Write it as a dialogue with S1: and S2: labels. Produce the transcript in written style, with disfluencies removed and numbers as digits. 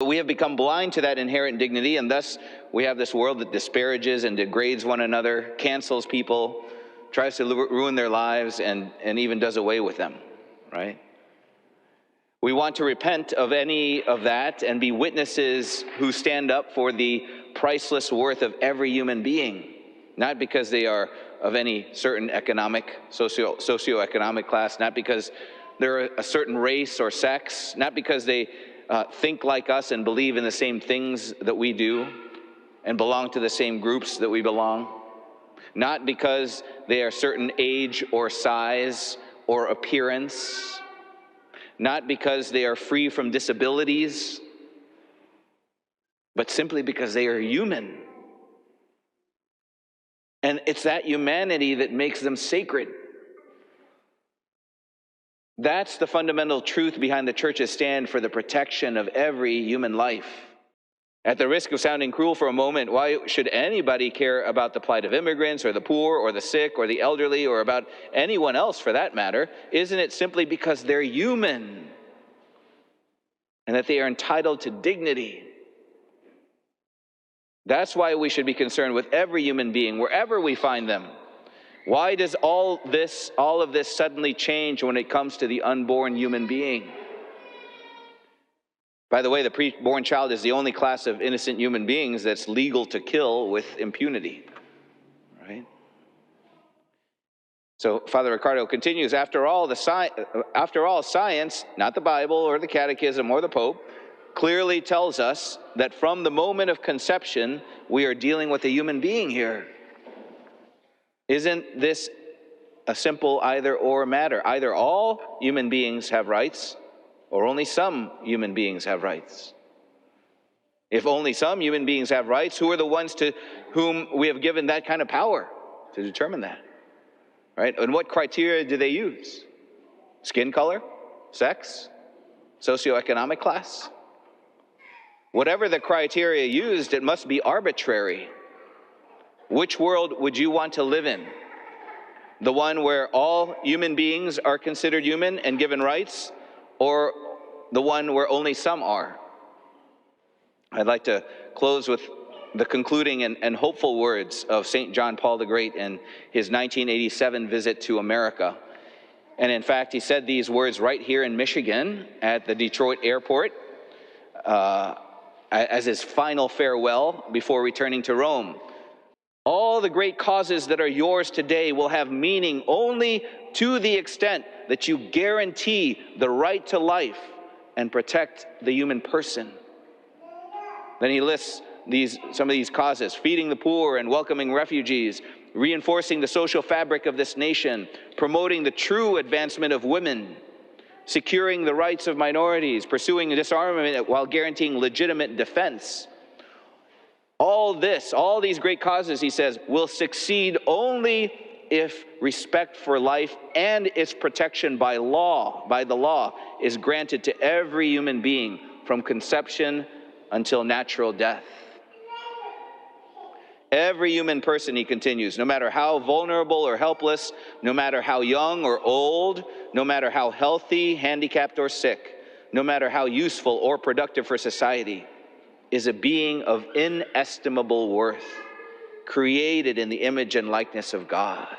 S1: We have become blind to that inherent dignity, and thus we have this world that disparages and degrades one another, cancels people, tries to ruin their lives, and even does away with them, right? We want to repent of any of that and be witnesses who stand up for the priceless worth of every human being, not because they are of any certain socioeconomic class, not because they're a certain race or sex, not because they think like us and believe in the same things that we do and belong to the same groups that we belong, not because they are certain age or size or appearance, not because they are free from disabilities, but simply because they are human. And it's that humanity that makes them sacred. That's the fundamental truth behind the church's stand for the protection of every human life. At the risk of sounding cruel for a moment, why should anybody care about the plight of immigrants or the poor or the sick or the elderly or about anyone else for that matter? Isn't it simply because they're human and that they are entitled to dignity? That's why we should be concerned with every human being, wherever we find them. Why does all of this suddenly change when it comes to the unborn human being? By the way, the preborn child is the only class of innocent human beings that's legal to kill with impunity, right? So Father Ricardo continues, after all, science, not the Bible or the Catechism or the Pope, clearly tells us that from the moment of conception, we are dealing with a human being here. Isn't this a simple either-or matter? Either all human beings have rights, or only some human beings have rights. If only some human beings have rights, who are the ones to whom we have given that kind of power to determine that? Right? And what criteria do they use? Skin color? Sex? Socioeconomic class? Whatever the criteria used, it must be arbitrary. Which world would you want to live in? The one where all human beings are considered human and given rights, or the one where only some are? I'd like to close with the concluding and hopeful words of St. John Paul the Great in his 1987 visit to America. And in fact, he said these words right here in Michigan at the Detroit airport as his final farewell before returning to Rome. All the great causes that are yours today will have meaning only to the extent that you guarantee the right to life and protect the human person. Then he lists some of these causes: feeding the poor and welcoming refugees, reinforcing the social fabric of this nation, promoting the true advancement of women, securing the rights of minorities, pursuing disarmament while guaranteeing legitimate defense. All these great causes, he says, will succeed only if respect for life and its protection by the law, is granted to every human being from conception until natural death. Every human person, he continues, no matter how vulnerable or helpless, no matter how young or old, no matter how healthy, handicapped, or sick, no matter how useful or productive for society, is a being of inestimable worth, created in the image and likeness of God.